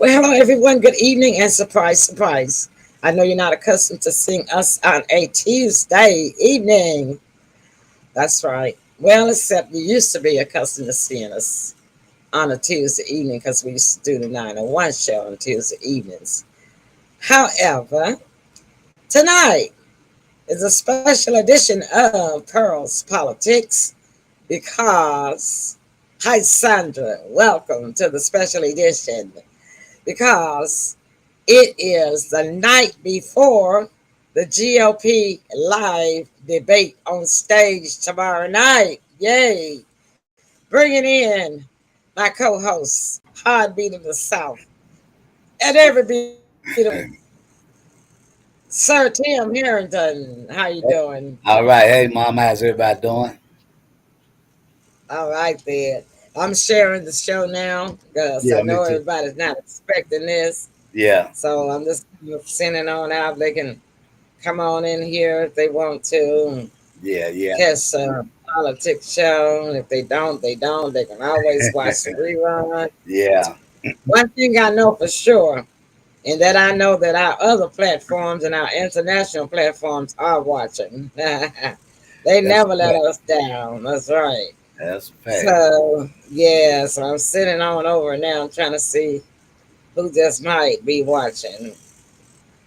Well, hello everyone. Good evening and surprise, surprise. I know you're not accustomed to seeing us on a Tuesday evening. That's right. Well, except you used to be accustomed to seeing us on a Tuesday evening because we used to do the 901 show on Tuesday evenings. However, tonight is a special edition of Pearl's Politics because, hi Sandra, welcome to the special edition because it is the night before the GOP live debate on stage tomorrow night. Yay! Bringing in my co host, Heartbeat of the South, and every beautiful Sir Tim Harrington. How you doing? All right. Hey, Mom, how's everybody doing? All right, then. I'm sharing the show now because I Yeah, me know too. everybody's not expecting this. Yeah, So I'm just sending on out. They can come on in here if they want to. yeah, yeah. Catch a politics show. If they don't, they don't. They can always watch the rerun. Yeah, One thing I know for sure, and that I know that our other platforms and our international platforms are watching. They that's a never let fact. us down. That's right. That's a fact. So yeah, so I'm sitting on over now. I'm trying to see who just might be watching.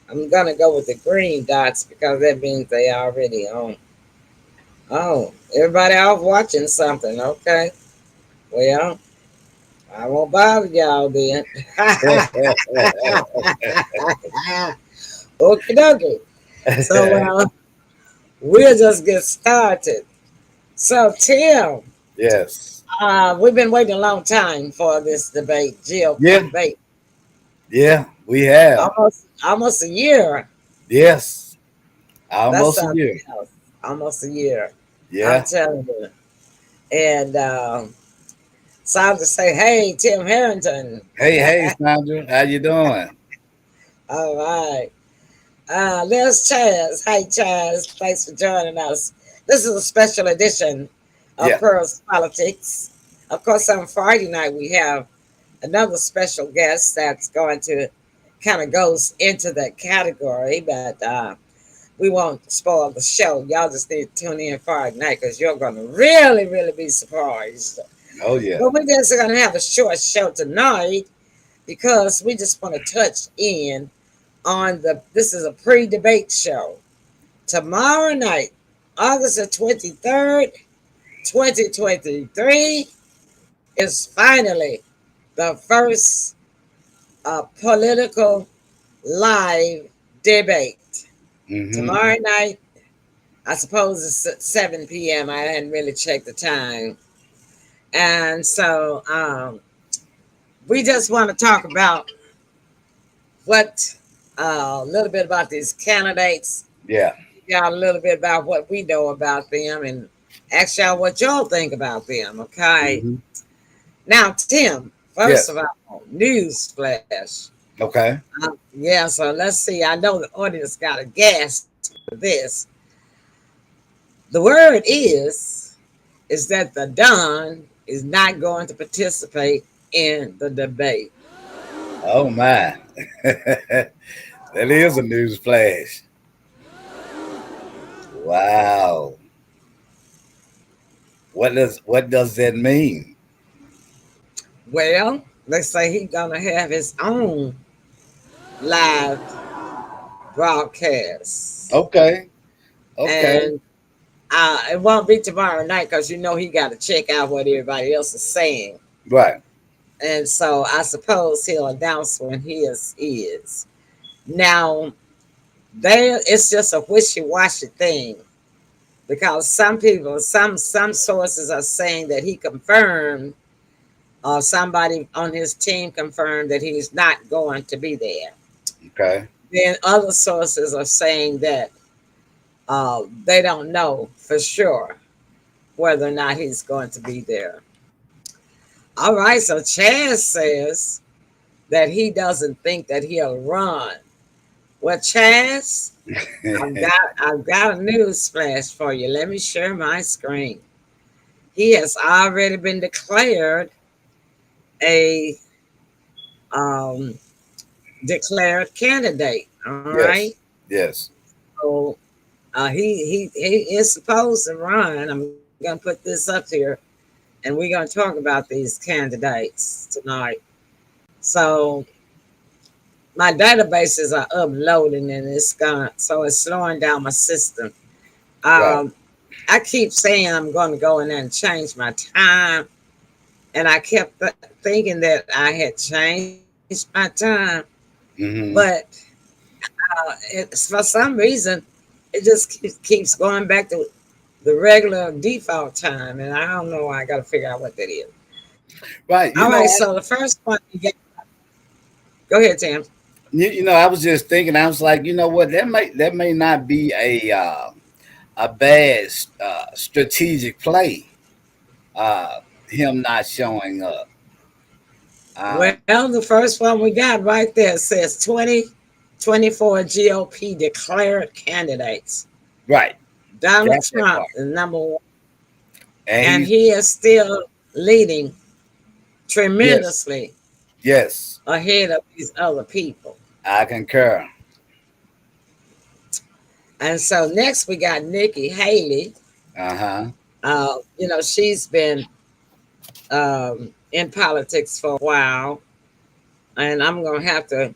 I'm gonna go with the green dots because that means they already on. Oh, everybody off watching something. Okay. Well, I won't bother y'all then. Okie dokie. So we'll just get started. So Tim, Yes. we've been waiting a long time for this debate, GOP Yeah, debate. yeah, we have. Almost a year. Yes. That's Almost a something year. else. Almost a year. I'm Yeah. telling you. And so I'll just say, hey, Tim Harrington. Hey, Sandra, how you doing? All right. There's Chaz. Hi, Chaz. Thanks for joining us. This is a special edition of Yeah. Pearl's Politics. Of course, on Friday night, we have another special guest that's going to kind of goes into that category, but we won't spoil the show. Y'all just need to tune in Friday night because you're going to really, really be surprised. Oh, yeah. But we're just going to have a short show tonight because we just want to touch in on this is a pre-debate show. Tomorrow night, August the 23rd, 2023, is finally the first political live debate. Mm-hmm. Tomorrow night, I suppose it's at 7 p.m. I hadn't really checked the time. And so we just want to talk about what a little bit about these candidates, Yeah. y'all a little bit about what we know about them, and ask y'all what y'all think about them. Okay. Mm-hmm. Now, Tim, first of Yes. all, news flash. Okay. Yeah, so let's see. I know the audience got a gasp for this. The word is that the Don is not going to participate in the debate. Oh, my. That is a news flash. Wow. What does that mean? Well, they say he's gonna have his own live broadcast, Okay. Okay. and it won't be tomorrow night because he got to check out what everybody else is saying. Right. And so I suppose he'll announce when his is. Now, there it's just a wishy-washy thing because some people, some sources are saying that he confirmed, or somebody on his team confirmed that he's not going to be there. Okay. Then other sources are saying that they don't know for sure whether or not he's going to be there. All right, so Chaz says that he doesn't think that he'll run. Well, Chaz, I've got a news flash for you. Let me share my screen. He has already been declared a declared candidate. All right. Yes. Yes. So he is supposed to run. I'm gonna put this up here, and we're gonna talk about these candidates tonight. So my databases are uploading and it's gone, so it's slowing down my system. Right. Um, I keep saying I'm going to go in there and change my time, and I kept thinking that I had changed my time, but Mm-hmm. for some reason it just keeps going back to the regular default time, and I don't know. I got to figure out what that is. Right. All right, so the first one you get. Go ahead, Tim. I was just thinking. I was like, you know what? That may not be a bad strategic play. Uh, him not showing up. Um, Well, the first one we got right there says 2024 GOP declared candidates. right. Donald Got that Trump part. is number one, And and he's he is still leading yes, tremendously yes. ahead of these other people. I concur. And so next we got Nikki Haley. Uh huh. She's been in politics for a while, and I'm gonna have to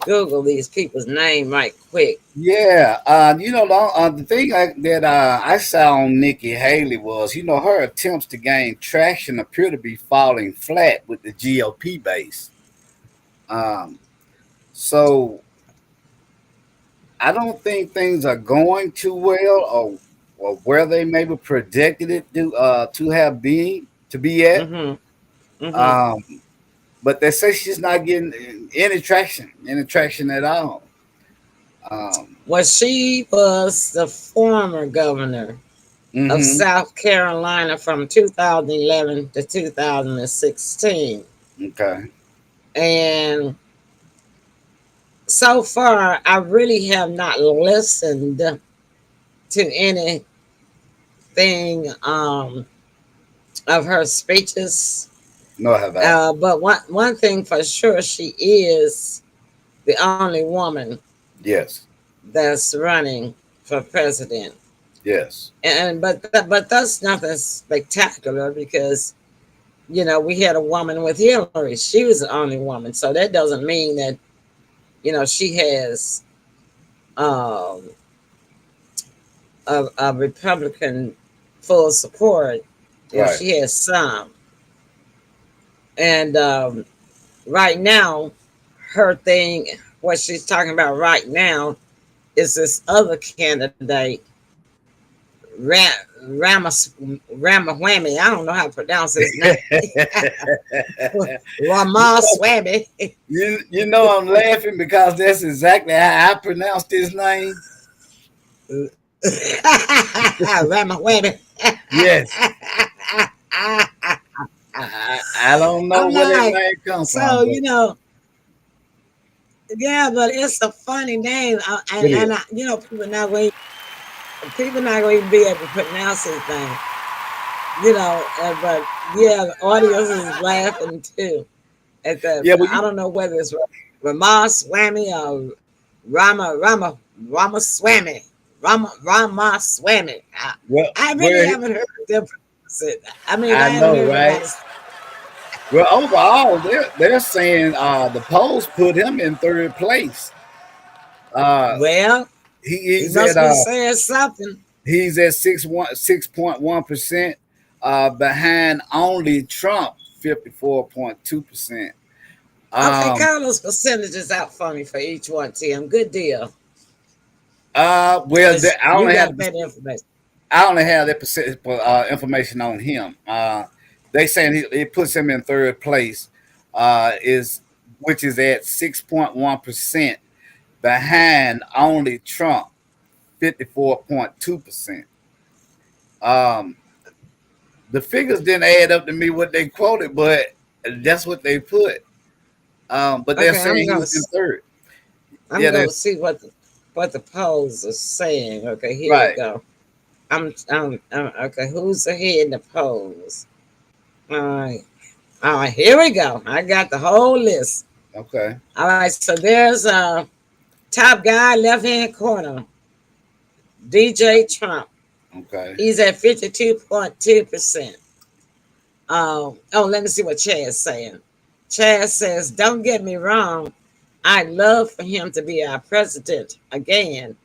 Google these people's name right quick. Yeah, the thing that I saw on Nikki Haley was, her attempts to gain traction appear to be falling flat with the GOP base. Um, so I don't think things are going too well, or where they maybe predicted it to have been to be at. Mm-hmm. Mm-hmm. Um, but they say she's not getting any traction at all. Um, Well, she was the former governor of mm-hmm. South Carolina from 2011 to 2016. Okay. And so far, I really have not listened to anything of her speeches. No, have I? But one thing for sure, she is the only woman Yes. that's running for president. Yes. But that's nothing spectacular because we had a woman with Hillary. She was the only woman, so that doesn't mean that she has um, a Republican full support. Right. She has some, and right now, her thing, what she's talking about right now, is this other candidate, Ramawhammy. I don't know how to pronounce his name. Ramaswamy. I'm laughing because that's exactly how I pronounced his name. Ramaswamy. Yes. I don't know I'm where that like, name come from, so but yeah, but it's a funny name, it and is. people not going to be able to pronounce his name, but yeah, the audience is laughing too at that. Yeah, well, I don't know whether it's Ramaswamy or Ramaswamy, Ramaswamy. well, I really where haven't heard them pronounce it. I mean, I I haven't know, heard right? nobody. Well, overall, they're saying the polls put him in third place. Uh, Well, he, he he's at must be saying something. 6.1%, behind only Trump 54.2%. Okay, Um, call those percentages out for me for each one, Tim. Good deal. well, Because I you only have got better information. that percent information on him. They saying it puts him in third place, is which is at 6.1%, behind only Trump 54.2%. Um, the figures didn't add up to me what they quoted, but that's what they put. But they're Okay, saying he was in third. I'm Yeah, gonna they're see what the polls are saying. Okay, here we right. go. Okay. Who's ahead in the polls? All right, all right. Here we go. I got the whole list. Okay. All right, so there's a top guy, left hand corner, DJ Trump. Okay. He's at 52.2%. Oh, let me see what Chad's saying. Chad says, "Don't get me wrong. I'd love for him to be our president again,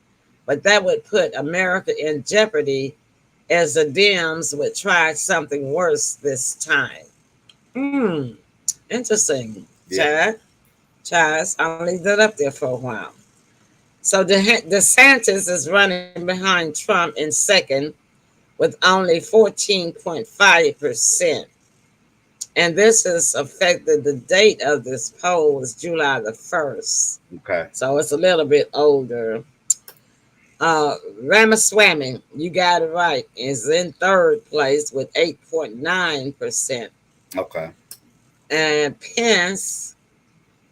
but that would put America in jeopardy as the Dems would try something worse this time." Hmm, interesting, Yeah. Chad. Chaz, I'll leave that up there for a while. So DeSantis is running behind Trump in second with only 14.5%. And this has affected the date of this poll was July the 1st. Okay. So it's a little bit older. Ramaswamy, you got it right, is in third place with 8.9%. Okay. And Pence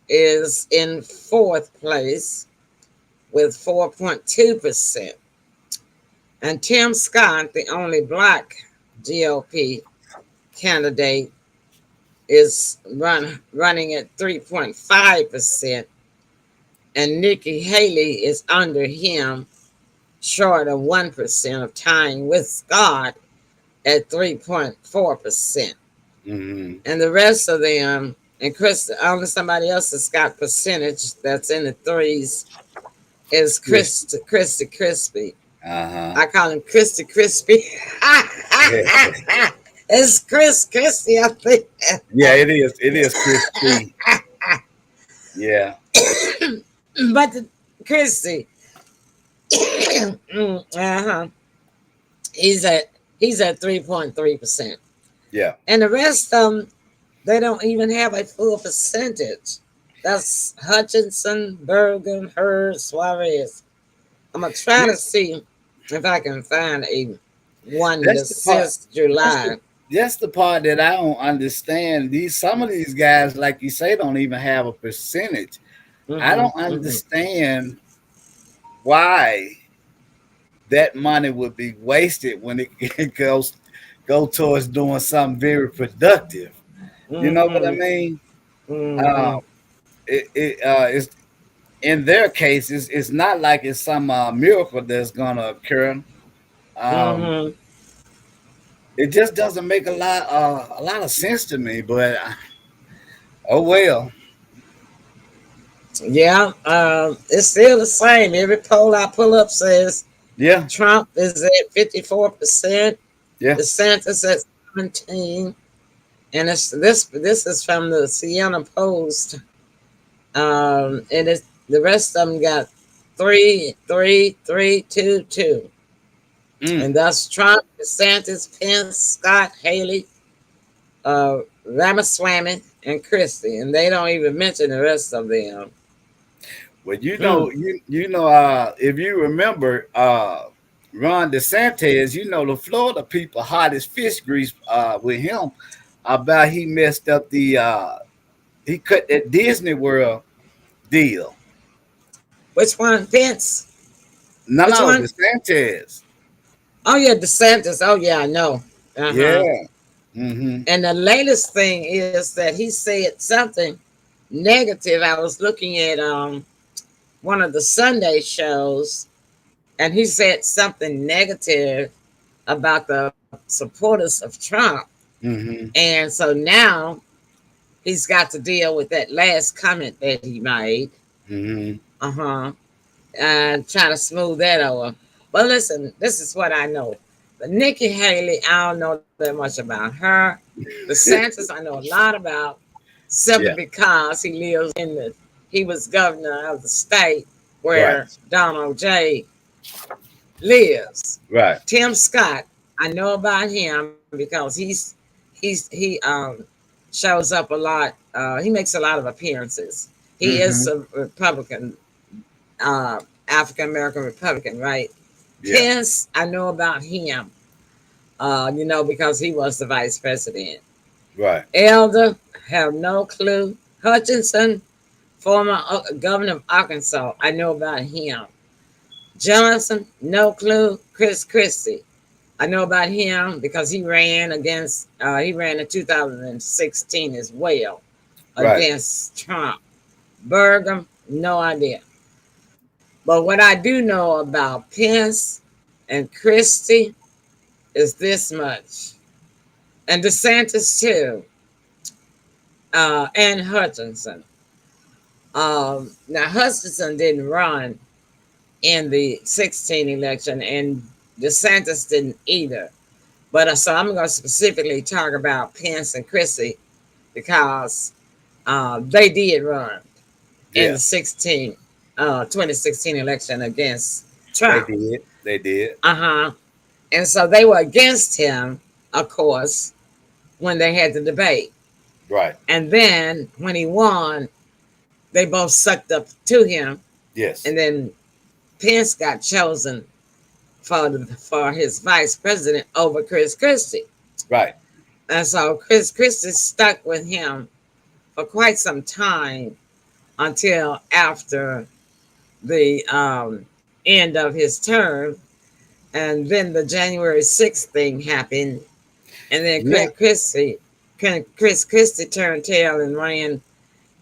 is in fourth place with 4.2%. And Tim Scott, the only black GOP candidate, is running at 3.5%. And Nikki Haley is under him, short of 1% of tying with Scott at 3.4%. Mm-hmm. And the rest of them, and Chris, only somebody else that's got percentage that's in the threes is Chris. Christy Crispy. Uh-huh. I call him Christy Crispy. It's Chris Christie, I think. Yeah, it is. It is crispy. Yeah. But the Christie, uh-huh, he's at he's at 3.3%. Yeah. And the rest of them, they don't even have a full percentage. That's Hutchinson, Bergen, Hurd, Suarez. I'm gonna try to This, see if I can find a one that's that the part. says That's the July. that's the part that I don't understand. These some of these guys, like you say, don't even have a percentage. I Mm-hmm, don't mm-hmm, understand why that money would be wasted when it go towards doing something very productive. You know what I mm-hmm, mean? Uh, mm-hmm, it's in their case, it's not like it's some miracle that's gonna occur. Um, mm-hmm. it just doesn't make a lot of sense to me. But oh well, Yeah, it's still the same. Every poll I pull up says yeah, Trump is at 54%, yeah, DeSantis at 17, and this is from the Siena Post. And it's the rest of them got 3, 3, 3, 2, 2, mm, and that's Trump, DeSantis, Pence, Scott, Haley, Ramaswamy, and Christie, and they don't even mention the rest of them. well, Hmm. if you remember, Ron DeSantis, the Florida people hot as fish grease with him about he messed up he cut that Disney World deal. Which one, Pence? No, Which no, one? DeSantis. Oh yeah, DeSantis. Oh yeah, I know. Uh huh. Yeah. Mm-hmm. And the latest thing is that he said something negative. I was looking at one of the Sunday shows, and he said something negative about the supporters of Trump, Mm-hmm. and so now he's got to deal with that last comment that he made. Mm-hmm. Uh-huh. And trying to smooth that over. But listen, this is what I know. But Nikki Haley, I don't know that much about her. The Santos, I know a lot about, simply Yeah. because he was governor of the state Right. where Donald J lives. Right. Tim Scott, I know about him because he shows up a lot. He makes a lot of appearances. He is Mm-hmm. a Republican, uh, African American Republican, right? Yeah. Pence, I know about him, because he was the vice president. Right. Elder, have no clue. Hutchinson, former governor of Arkansas, I know about him. Johnson, no clue. Chris Christie, I know about him because he ran in 2016 as well Right. against Trump. Burgum, no idea. But what I do know about Pence and Christie is this much, and DeSantis too, and Hutchinson. Now Hutchinson didn't run in the 16 election, and DeSantis didn't either. But so I'm going to specifically talk about Pence and Christie because they did run in Yeah, the 2016 election against they Trump. did. They did. Uh-huh. And so they were against him, of course, when they had the debate. Right. And then when he won, they both sucked up to him. Yes. And then Pence got chosen for his vice president over Chris Christie. Right. And so Chris Christie stuck with him for quite some time until after the end of his term. And then the January 6th thing happened. And then Yeah. Chris Christie turned tail and ran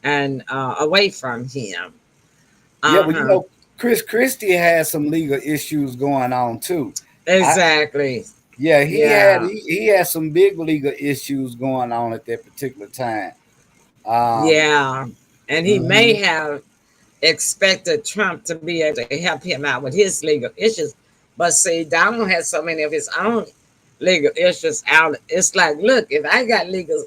and away from him. Yeah. Well, Uh-huh. Chris Christie has some legal issues going on too. I Exactly. Yeah, Yeah. he had some big legal issues going on at that particular time. Um. Yeah. And he may Mhm. have expected Trump to be able to help him out with his legal issues. But see, Donald has so many of his own legal issues out. It's like, look, if I got legal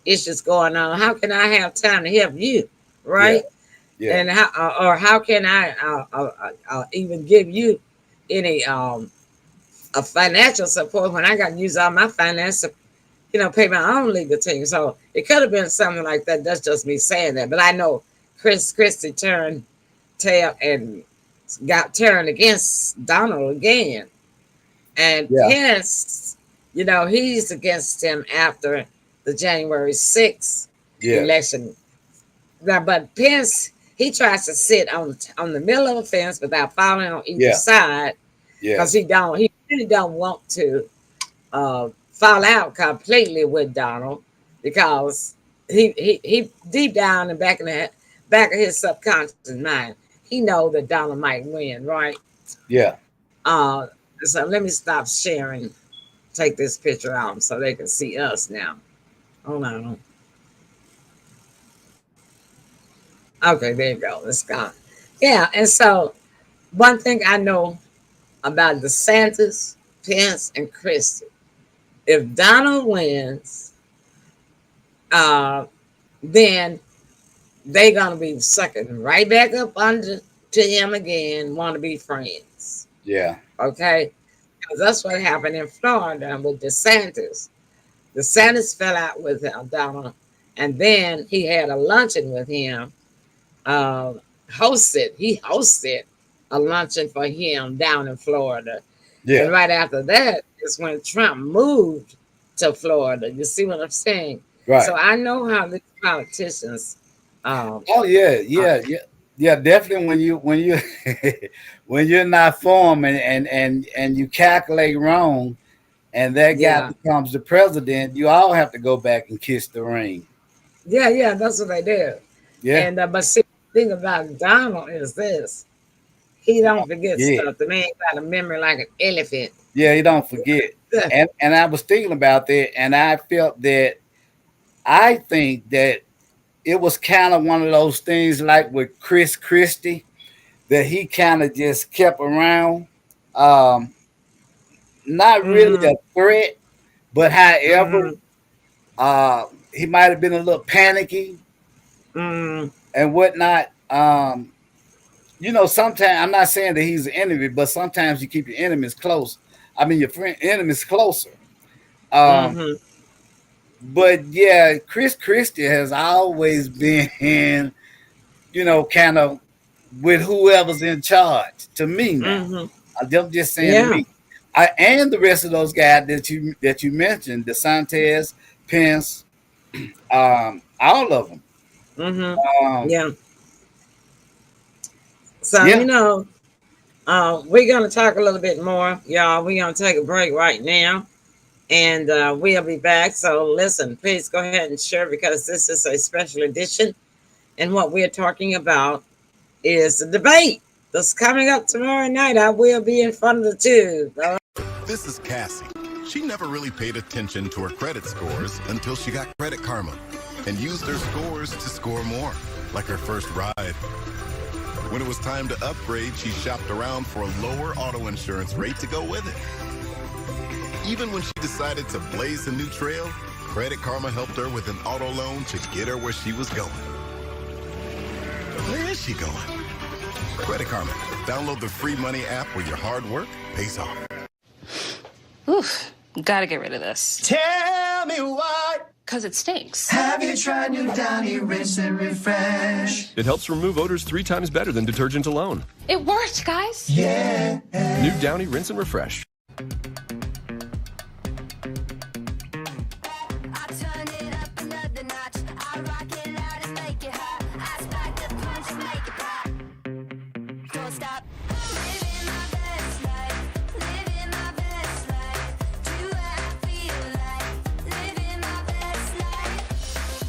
issues going on, how can I have time to help you? Yeah. Right? Yeah. And how can I even give you any financial support when I got to use all my finance to pay my own legal team. So it could have been something like that. That's just me saying that. But I know Chris Christie turned tail and got turned against Donald again. And Yeah. Pence, he's against him after the January 6th Yes. election. Now, but Pence, he tries to sit on the middle of a fence without falling on either Yeah. side because Yes. he really don't want to fall out completely with Donald because he deep down in back of his subconscious mind, he know that Donald might win, right? Yeah. Uh, so let me stop sharing. Take this picture out so they can see us now. Hold on. Okay, there you go. It's gone. Yeah, and so one thing I know about DeSantis, Pence, and Christie, if Donald wins, uh, then they gonna be sucking right back up under to him again, want to be friends. Yeah. Okay, because that's what happened in Florida with DeSantis. DeSantis fell out with Donald, and then he had a luncheon with him. Uh, he hosted a luncheon for him down in Florida, and Yeah. right after that is when Trump moved to Florida. You see what I'm saying? So Right. I know how these politicians um, Oh yeah. uh, Yeah. Yeah. Yeah. Definitely. When you when you're not formed and you calculate wrong, and that guy yeah, becomes the president, you all have to go back and kiss the ring. yeah, that's what they do. Yeah. And but see, the thing about Donald is this: he You don't don't forget forget. stuff. The man got a memory like an elephant. Yeah. You don't forget. And I was thinking about that, and I felt that I think that it was kind of one of those things like with Chris Christie that he kind of just kept around. Um, Not really Mm-hmm. a threat, but however, Mm-hmm. uh, he might have been a little panicky Mm-hmm. and whatnot. Sometimes I'm not saying that he's an enemy, but sometimes you keep your enemies close. I mean, your friend enemies closer. Um, Mm-hmm. but yeah, Chris Christie has always been, kind of with whoever's in charge. To me now, Mm-hmm. I'm just saying to Yeah. me, and the rest of those guys that you mentioned, DeSantis, Pence, all of them. Mm-hmm. Um, Yeah. So yeah, we're gonna talk a little bit more, y'all. We're gonna take a break right now, and we'll be back. So listen, please go ahead and share because this is a special edition, And what we're talking about is the debate that's coming up tomorrow night. I will be in front of the tube. All right. This is Cassie. She never really paid attention to her credit scores until she got Credit Karma and used her scores to score more, like her first ride. When it was time to upgrade, she shopped around for a lower auto insurance rate to go with it. Even when she decided to blaze a new trail, Credit Karma helped her with an auto loan to get her where she was going. Where is she going? Credit Karma. Download the free money app where your hard work pays off. Oof, gotta get rid of this. Tell me why. Because it stinks. Have you tried new Downy Rinse and Refresh? It helps remove odors 3 times better than detergent alone. It worked, guys. Yeah. New Downy Rinse and Refresh.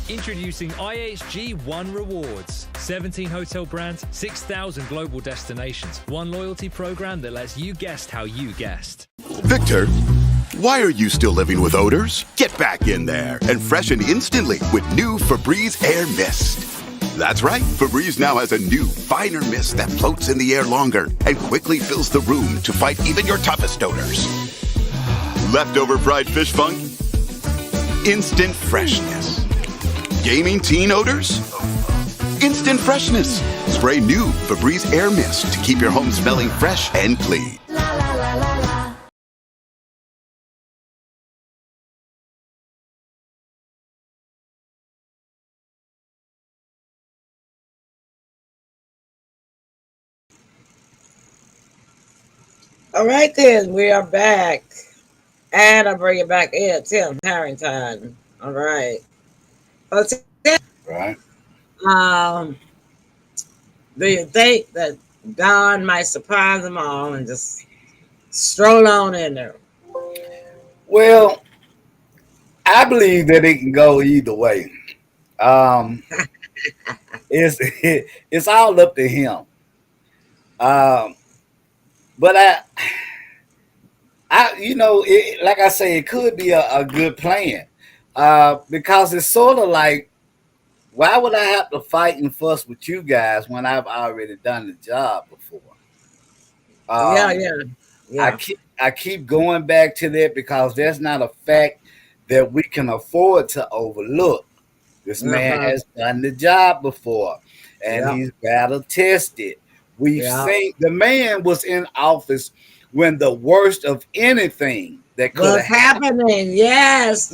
Introducing IHG One Rewards. 17 hotel brands, 6,000 global destinations. One loyalty program that lets you guest how you guest. Victor, why are you still living with odors? Get back in there and freshen instantly with new Febreze Air Mist. That's right, Febreze now has a new, finer mist that floats in the air longer and quickly fills the room to fight even your toughest odors. Leftover fried fish funk? Instant freshness. Gaming teen odors? Instant freshness. Spray new Febreze Air Mist to keep your home smelling fresh and clean. All right, then we are back. And I bring it back in, Tim Harrington. All right. So, Right. um, do you think that Don might surprise them all and just stroll on in there? Well, I believe that it can go either way. Um, it's all up to him. But like I say, it could be a good plan because it's sort of like, why would I have to fight and fuss with you guys when I've already done the job before? Yeah. I keep going back to that because that's not a fact that we can afford to overlook. This man has done the job before, and he's battle tested. We've seen the man was in office when the worst of anything that could What's happening? Yes.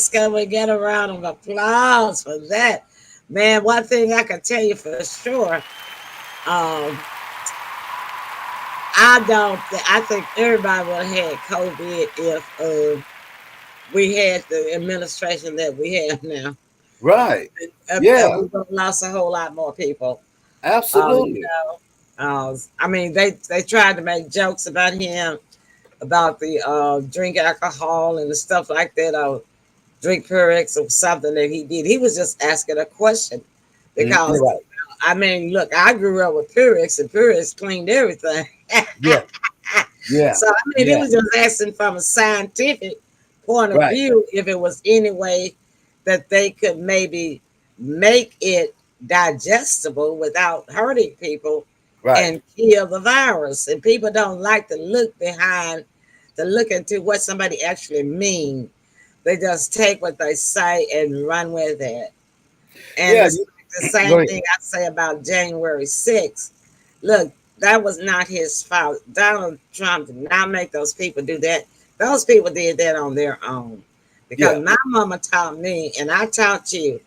Can we get a round of applause for that? Man, one thing I can tell you for sure, I think everybody would have had COVID if we had the administration that we have now. Right. We would have lost a whole lot more people. Absolutely. I mean, they tried to make jokes about him, about the drink alcohol and the stuff like that, drink Purex or something that he did. He was just asking a question because, I mean, look, I grew up with Purex and Purex cleaned everything. Yeah. So, I mean, it was just asking from a scientific point of view if it was any way that they could maybe make it digestible without hurting people and kill the virus. And people don't like to look into what somebody actually means. They just take what they say and run with it. And it's the same thing I say about January 6th. Look, that was not his fault. Donald Trump did not make those people do that. Those people did that on their own. Because my mama taught me, and I taught you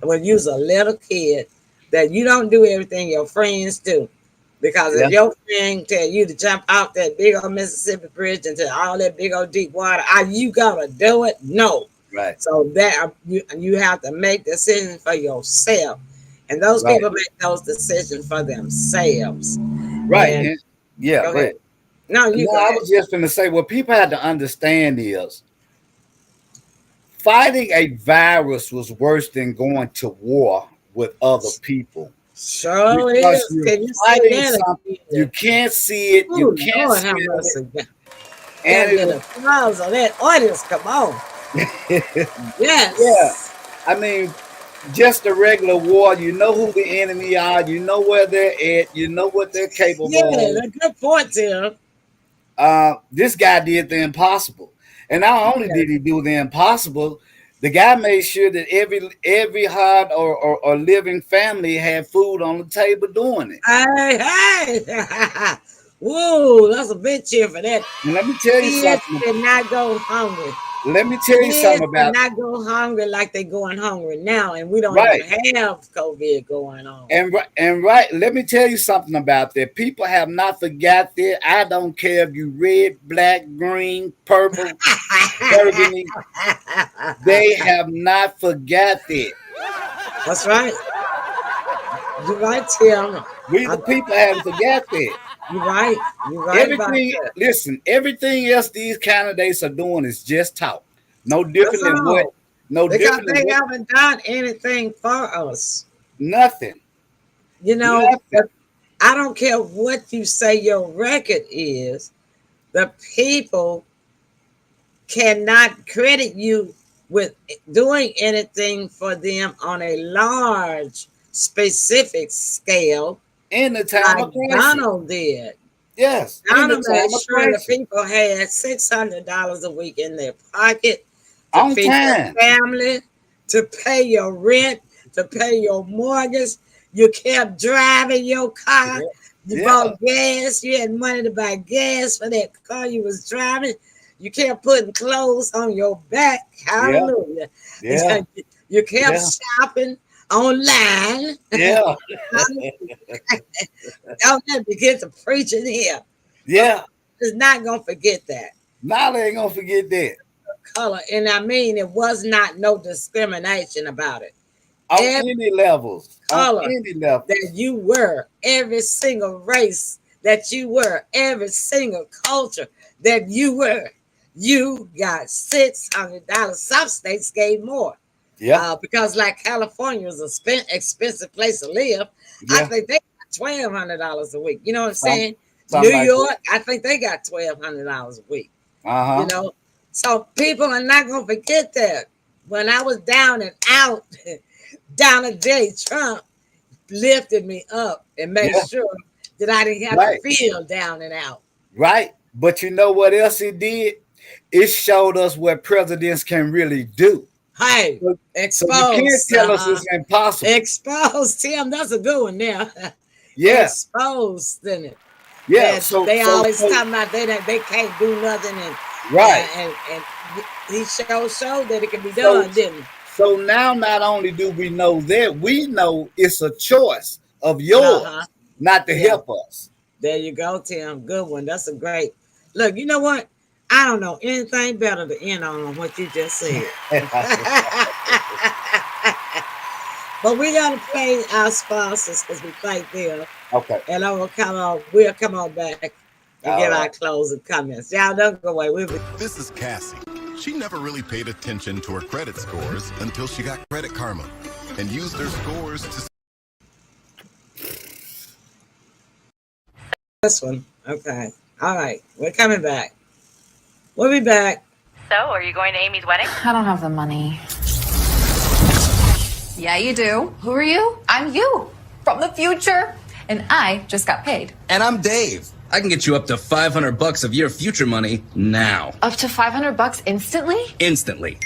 when you was a little kid, that you don't do everything your friends do. Because if your friend tell you to jump off that big old Mississippi bridge into all that big old deep water, are you gonna do it? No. Right. So that you have to make decisions for yourself, and those people make those decisions for themselves. Right. And, go ahead. No, I was just going to say what people had to understand is fighting a virus was worse than going to war with other people. Sure Because is. you're Can you say fighting that something. again? You can't see it. You Oh, can't Lord, have smell it. mercy. And Gotta get applause on that audience. Come on. yeah, Yes. I mean, just a regular war. You know who the enemy are. You know where they're at. You know what they're Yeah, capable of. a good point, Tim. This guy did the impossible, and not only Yeah. did he do the impossible, the guy made sure that every hard or living family had food on the table doing it. Hey, hey. Woo, that's a big cheer for that. And let me tell you Kids something. cannot go hungry. Let me tell you Kids something about cannot go hungry like they going hungry now, and we don't even right. have COVID going on. And right, let me tell you something about that. People have not forgot that. I don't care if you red, black, green, purple, burgundy. They have not forgot that. That's right. You're right, Tim. We the people haven't forgot that. You're right. You're right about Everything, that. listen, everything else these candidates are doing is just talk. No That's different than what, all. no Because different than they what, haven't done anything for us. nothing. You know, Nothing. I don't care what you say your record is, the people cannot credit you with doing anything for them on a large, specific scale In the time like of crisis. Donald did. Yes, in the Donald made time of sure the crisis. people had $600 a week in their pocket to On feed their time. family, to pay your rent, to pay your mortgage. You kept driving your car. You Yeah. bought gas. You had money to buy gas for that car you was driving. You kept putting clothes on your back. Hallelujah. Yeah. You kept Yeah. shopping online. Yeah. Don't let me get to preaching here. Yeah. It's not gonna forget that Now they ain't gonna forget that. color, and I mean it was not no discrimination about it. On Every any levels. On color any level. that you were, every single race that you were, every single culture that you were, you got $600. Some states gave more. Yeah. Because like California is a expensive place to live. I Yeah. think they got $1,200 a week. You know what I'm saying? Something New like York, I think they got $1,200 a week. Uh-huh. You know, so people are not gonna forget that. When I was down and out, Donald J. Trump lifted me up and made Yeah. sure that I didn't have Right. to feel down and out. Right. But you know what else it did? It showed us what presidents can really do. Hey, So you exposed. can't tell us it's impossible. Exposed, Tim. That's a good one now. Yeah. Exposed, didn't it? Yeah. And So they always so talking about they can't do nothing, and right. and he showed that it can be So- done, didn't he? So now not only do we know that, we know it's a choice of yours Uh-huh. not to Yeah. help us. There you go, Tim. Good one. That's a great look. You know what? I don't know anything better to end on what you just said. But we gotta play our sponsors because we thank them, Okay. and we'll come on back and All give our right. closing comments. Y'all don't go away. We'll be This is Cassie. She never really paid attention to her credit scores until she got Credit Karma and used her scores to this one. Okay. All right. We're coming back. We'll be back. So, are you going to Amy's wedding? I don't have the money. Yeah, you do. Who are you? I'm you from the future. And I just got paid. And I'm Dave. I can get you up to $500 of your future money now, Up to $500 instantly? instantly.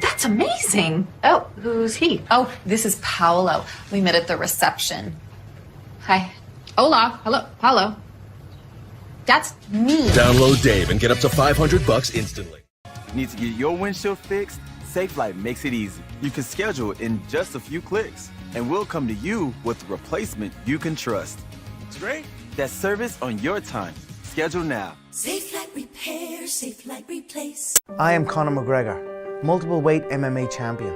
That's amazing. Oh, who's he? Oh, this is Paolo. We met at the reception. Hi. Hola. Hello. That's me. Download Dave and get up to $500 instantly. Need to get your windshield fixed? SafeLight makes it easy. You can schedule it in just a few clicks, and we'll come to you with a replacement you can trust. It's great. That service on your time. Schedule now. SafeLight Repair, SafeLight Replace. I am Conor McGregor, multiple weight MMA champion.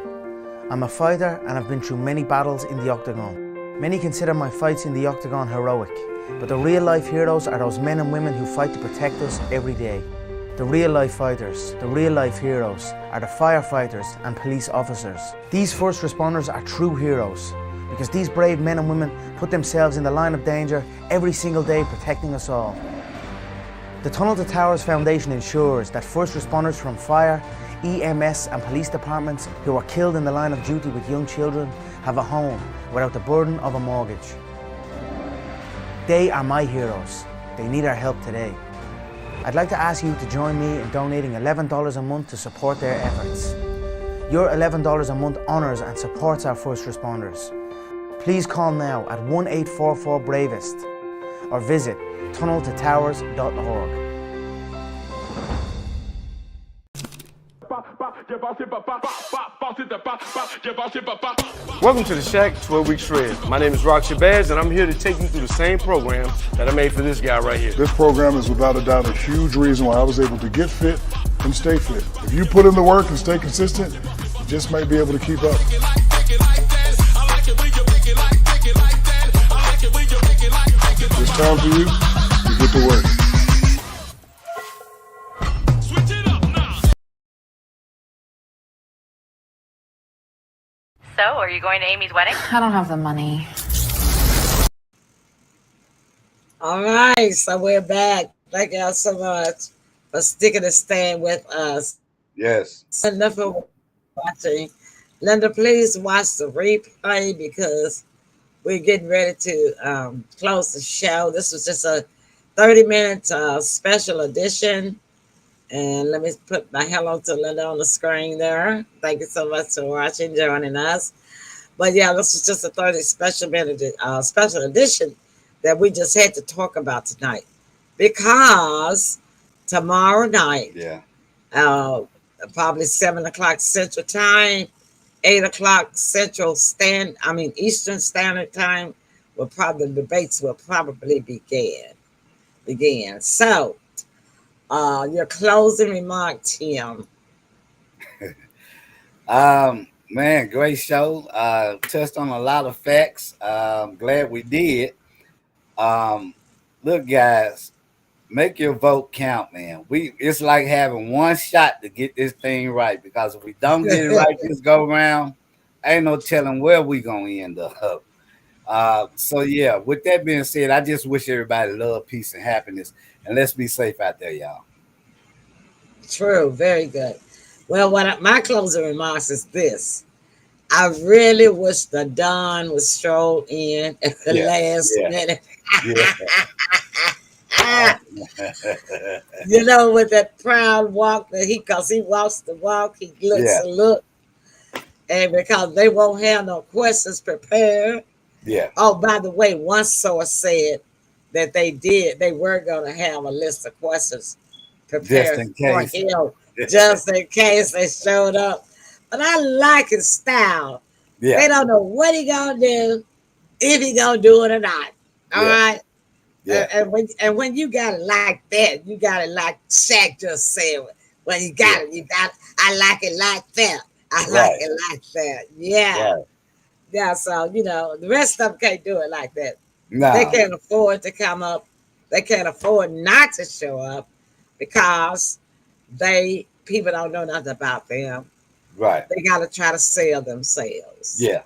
I'm a fighter and I've been through many battles in the octagon. Many consider my fights in the octagon heroic, but the real life heroes are those men and women who fight to protect us every day. The real life fighters, the real life heroes, are the firefighters and police officers. These first responders are true heroes because these brave men and women put themselves in the line of danger every single day protecting us all. The Tunnel to Towers Foundation ensures that first responders from fire, EMS and police departments who are killed in the line of duty with young children have a home without the burden of a mortgage. They are my heroes. They need our help today. I'd like to ask you to join me in donating $11 a month to support their efforts. Your $11 a month honours and supports our first responders. Please call now at 1-844-BRAVEST or visit tunneltotowers.org. Welcome to the Shack 12 Week Shred. My name is Rock Shabazz, and I'm here to take you through the same program that I made for this guy right here. This program is without a doubt a huge reason why I was able to get fit and stay fit. If you put in the work and stay consistent, you just might be able to keep up. It's time for you to get to work. So, are you going to Amy's wedding? I don't have the money. All right, so we're back. Thank y'all so much for sticking and staying with us. Yes. Linda for watching. Linda, please watch the replay because we're getting ready to close the show. This was just a 30-minute special edition. And let me put my hello to Linda on the screen there. Thank you so much for watching, joining us. But yeah, this is just a 30 special edition that we just had to talk about tonight. Because tomorrow night, probably 7 o'clock Central Time, 8 o'clock Eastern Standard Time, the debates will probably begin. So, your closing remark, Tim. Man, great show. Touched on a lot of facts. Glad we did. Look, guys, make your vote count, man. It's like having one shot to get this thing right, because if we don't get it right this go round, ain't no telling where we gonna end up. So yeah, with that being said, I just wish everybody love, peace, and happiness, and let's be safe out there, y'all. True, very good. Well, my closing remarks is this. I really wish the Don would stroll in at the last minute. You know, with that proud walk that because he walks the walk, he looks the look. And because they won't have no questions prepared. Yeah. Oh, by the way, one source said that they were going to have a list of questions prepared for him, just in case they showed up. But I like his style. Yeah. They don't know what he gonna do, if he gonna do it or not. All right. Yeah. And when you got it like that, you got it like Shaq just said. When you got it, I like it like that. I like it like that. Yeah. Right. Yeah. So the rest of them can't do it like that. No. They can't afford to come up. They can't afford not to show up because people don't know nothing about them. Right. They got to try to sell themselves. Yeah.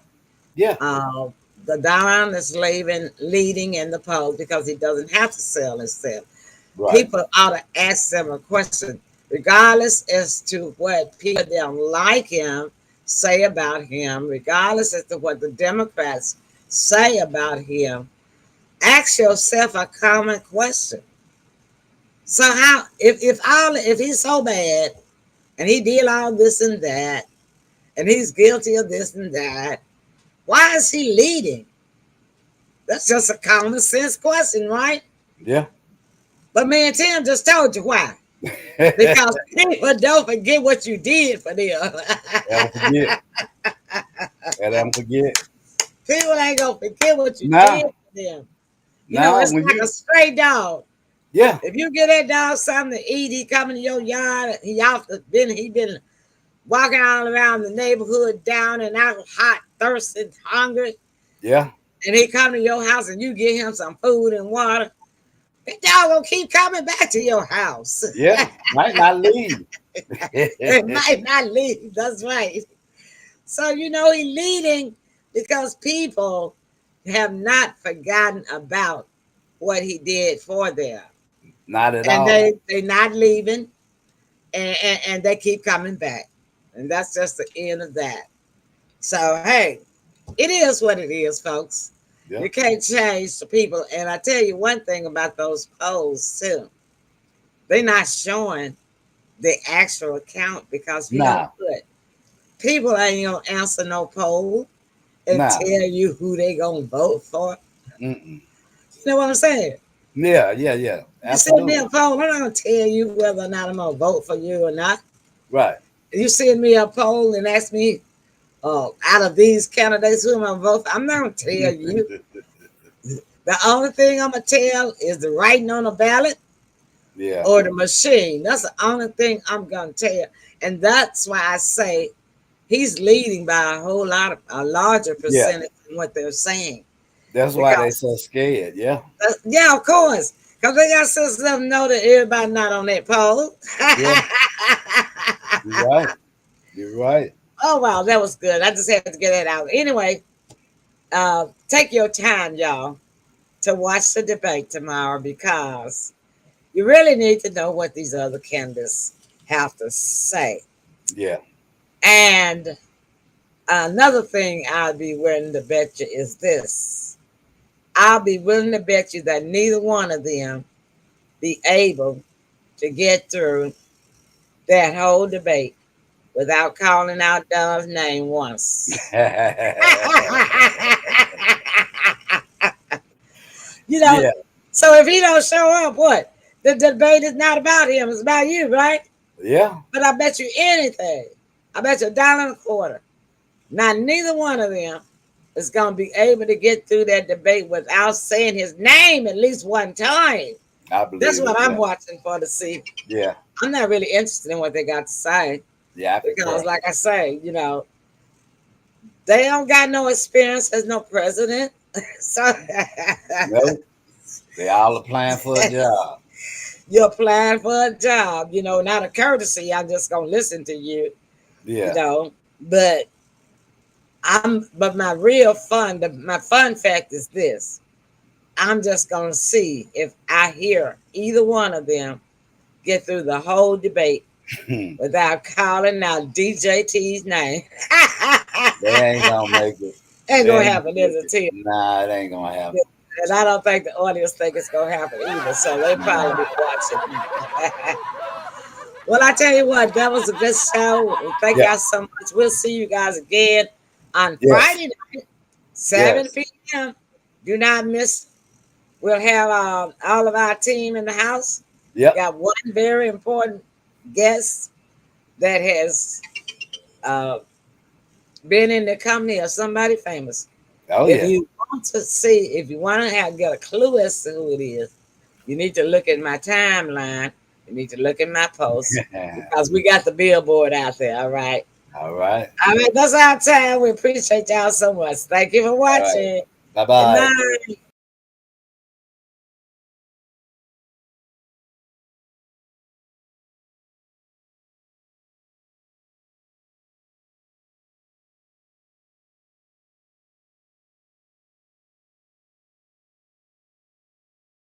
Yeah. The Don is leading in the polls because he doesn't have to sell himself. Right. People ought to ask them a question, regardless as to what people don't like him say about him, regardless as to what the Democrats say about him. Ask yourself a common question. So how if he's so bad and he did all this and that, and he's guilty of this and that, why is he leading? That's just a common sense question, right? Yeah. But me and Tim just told you why. Because people don't forget what you did for them. Don't forget. People ain't gonna forget what you did for them. It's like a stray dog. Yeah. If you get that dog something to eat, he come in your yard. He been walking all around the neighborhood, down and out, hot, thirsty, hungry. Yeah. And he come to your house and you give him some food and water. That dog gonna keep coming back to your house. Yeah. Might not leave. It might not leave. That's right. So he leading because people have not forgotten about what he did for them. Not at And all. they're not leaving, and they keep coming back. And that's just the end of that. So, hey, it is what it is, folks. Yeah. You can't change the people. And I tell you one thing about those polls, too. They're not showing the actual count because you know Nah. what? People ain't going to answer no poll and Nah. tell you who they going to vote for. Mm-mm. You know what I'm saying? Yeah. You send me Absolutely. a poll, I'm not going to tell you whether or not I'm going to vote for you or not. Right. You send me a poll and ask me, out of these candidates, who am I going to vote for? I'm not going to tell you. The only thing I'm going to tell is the writing on the ballot Yeah. or the machine. That's the only thing I'm going to tell. And that's why I say he's leading by a whole lot of a larger Yeah. percentage than what they're saying. That's why they Because, so scared. Yeah. yeah, of course. Because they got to let them know that everybody not on that poll. Yeah. You're right. You're right. Oh, wow, that was good. I just had to get that out. Anyway, take your time, y'all, to watch the debate tomorrow because you really need to know what these other candidates have to say. Yeah. And another thing I'll be willing to bet you is this. I'll be willing to bet you that neither one of them be able to get through that whole debate without calling out Don's name once. You know, Yeah. so if he don't show up, what? The debate is not about him, it's about you, right? Yeah. But I bet you anything. I bet you $1.25. Now, neither one of them is going to be able to get through that debate without saying his name at least one time. I That's believe it. what I'm Yeah. watching for to see. Yeah. I'm not really interested in what they got to say Yeah. I because, concur. like I say, they don't got no experience as no president. So No. They all applying for a job. you're applying for a job, not a courtesy. I'm just gonna listen to you, Yeah. But but my real fun, my fun fact is this. I'm just gonna see if I hear either one of them get through the whole debate without calling out DJT's name. They ain't gonna make it. Ain't They gonna ain't happen, gonna is make it, it. Tim? Nah, it ain't gonna happen. And I don't think the audience think it's gonna happen either. So they Nah. probably be watching. Well, I tell you what, that was a good show. Thank Yeah. y'all so much. We'll see you guys again on Yes. Friday night, 7 Yes. p.m. Do not miss. We'll have all of our team in the house. Yep. Got one very important guest that has been in the company of somebody famous. Oh If yeah. you want to see, if you want to get a clue as to who it is, you need to look at my timeline. You need to look at my posts because we got the billboard out there. All right. All right. All right. That's our time. We appreciate y'all so much. Thank you for All right. watching. Bye Good bye. night.